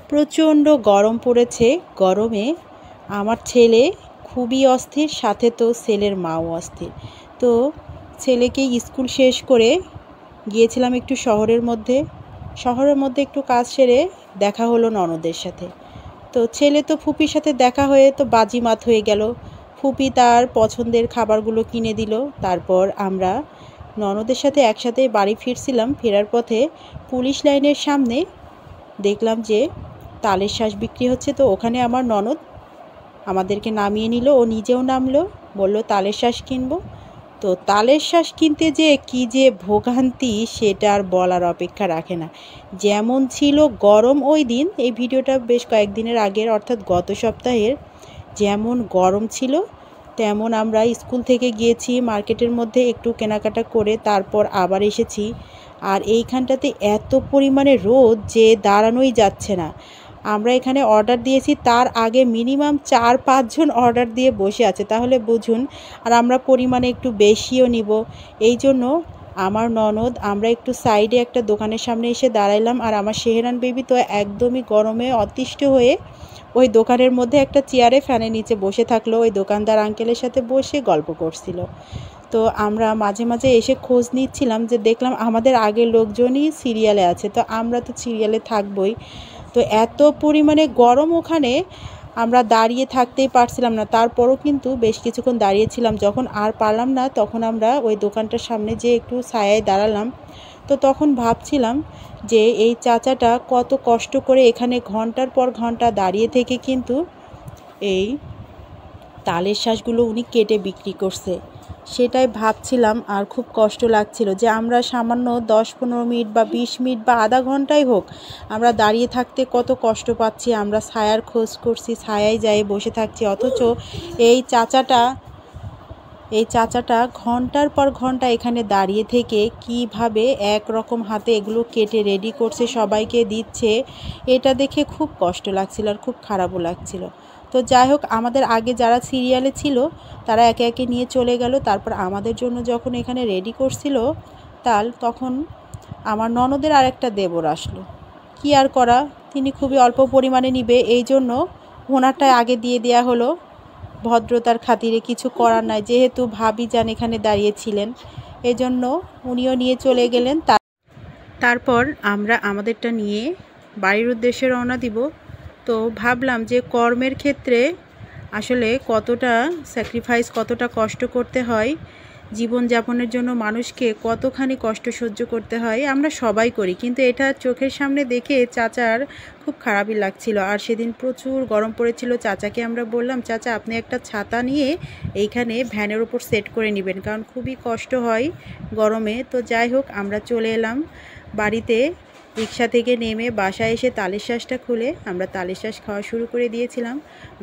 প্রচণ্ড গরম পড়েছে। গরমে আমার ছেলে খুবই অস্থির, সাথে তো ছেলের মাও অস্থির। তো ছেলেকে স্কুল শেষ করে গিয়েছিলাম একটু শহরের মধ্যে একটু কাজ সেরে দেখা হলো ননদের সাথে। তো ছেলে তো ফুপির সাথে দেখা হয়ে তো বাজিমাত হয়ে গেল। ফুপি তার পছন্দের খাবারগুলো কিনে দিল। তারপর আমরা ননদের সাথে একসাথে বাড়ি ফিরছিলাম। ফেরার পথে পুলিশ লাইনের সামনে দেখলাম যে তালের শ্বাস বিক্রি হচ্ছে। তো ওখানে আমার ননদ আমাদেরকে নামিয়ে নিল, ও নিজেও নামলো, বলল তালের শ্বাস কিনবো। তো তালের শ্বাস কিনতে যে কি যে ভোগান্তি সেটা আর বলার অপেক্ষা রাখে না। যেমন ছিল গরম ওই দিন, এই ভিডিওটা বেশ কয়েকদিনের আগের, অর্থাৎ গত সপ্তাহের, যেমন গরম ছিল তেমন আমরা স্কুল থেকে গিয়েছি মার্কেটের মধ্যে একটু কেনাকাটা করে তারপর আবার এসেছি। আর এইখানটাতে এত পরিমাণে রোদ যে দাঁড়ানোই যাচ্ছে না। আমরা এখানে অর্ডার দিয়েছি, তার আগে মিনিমাম 4-5 জন অর্ডার দিয়ে বসে আছে, তাহলে বুঝুন। আর আমরা পরিমাণে একটু বেশিও নিব, এই জন্য আমার ননদ আমরা একটু সাইডে একটা দোকানের সামনে এসে দাঁড়াইলাম। আর আমার শেহরান বেবি তো একদমই গরমে অতিষ্ঠ হয়ে ওই দোকানের মধ্যে একটা চেয়ারে ফ্যানের নিচে বসে থাকলো, ওই দোকানদার আঙ্কেলের সাথে বসে গল্প করছিল। তো আমরা মাঝে মাঝে এসে খোঁজ নিচ্ছিলাম, যে দেখলাম আমাদের আগের লোকজনই সিরিয়ালে আছে, তো আমরা তো সিরিয়ালে থাকবই। তো এত পরিমাণে গরম ওখানে আমরা দাঁড়িয়ে থাকতেই পারছিলাম না। তারপরও কিন্তু বেশ কিছুক্ষণ দাঁড়িয়েছিলাম। যখন আর পারলাম না তখন আমরা ওই দোকানটার সামনে যে একটু ছায়ায় দাঁড়ালাম। তো তখন ভাবছিলাম যে এই চাচাটা কত কষ্ট করে এখানে ঘন্টার পর ঘন্টা দাঁড়িয়ে থেকে কিন্তু এই তালের শ্বাসগুলো উনি কেটে বিক্রি করছে, সেটাই ভাবছিলাম। আর খুব কষ্ট লাগছিল যে আমরা সামান্য 10-15 মিনিট বা 20 মিনিট বা আধা ঘন্টাই হোক আমরা দাঁড়িয়ে থাকতে কত কষ্ট পাচ্ছি। আমরা ছায়ার খোঁজ করছি, ছায়ায় যেয়ে বসে থাকছি, অথচ এই চাচাটা ঘন্টার পর ঘন্টা এখানে দাঁড়িয়ে থেকে কিভাবে একরকম হাতে এগুলো কেটে রেডি করছে, সবাইকে দিচ্ছে। এটা দেখে খুব কষ্ট লাগছিল আর খুব খারাপও লাগছিল। তো যাই হোক, আমাদের আগে যারা সিরিয়ালে ছিল তারা একে একে নিয়ে চলে গেল। তারপর আমাদের জন্য যখন এখানে রেডি করছিল তাল, তখন আমার ননদের আরেকটা দেবর আসলো। কি আর করা, তিনি খুবই অল্প পরিমাণে নিবে, এই জন্য ওনারটা আগে দিয়ে দেওয়া হলো। ভদ্রতার খাতিরে কিছু করার নাই, যেহেতু ভাবি যান এখানে দাঁড়িয়েছিলেন, এজন্য উনিও নিয়ে চলে গেলেন। তারপর আমরা আমাদেরটা নিয়ে বাড়ির উদ্দেশ্যে রওনা দিব। তো ভাবলাম যে কর্মের ক্ষেত্রে আসলে কতটা স্যাক্রিফাইস, কতটা কষ্ট করতে হয়, জীবনযাপনের জন্য মানুষকে কতখানি কষ্ট সহ্য করতে হয়, আমরা সবাই করি, কিন্তু এটা চোখের সামনে দেখে চাচার খুব খারাপই লাগছিল। আর সেদিন প্রচুর গরম পড়েছিল। চাচাকে আমরা বললাম, চাচা আপনি একটা ছাতা নিয়ে এইখানে ভ্যানের উপর সেট করে নেবেন, কারণ খুবই কষ্ট হয় গরমে। তো যাই হোক, আমরা চলে এলাম বাড়িতে। রিক্সা থেকে নেমে বাসায় এসে তালের শ্বাসটা খুলে আমরা তালের শ্বাস খাওয়া শুরু করে দিয়েছিলাম।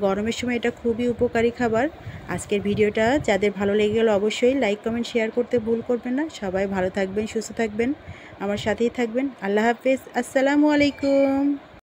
গরমের সময় এটা খুবই উপকারী খাবার। আজকের ভিডিওটা যাদের ভালো লেগে গেল অবশ্যই লাইক, কমেন্ট, শেয়ার করতে ভুল করবেন না। সবাই ভালো থাকবেন, সুস্থ থাকবেন, আমার সাথেই থাকবেন। আল্লাহ হাফেজ, আসসালামু আলাইকুম।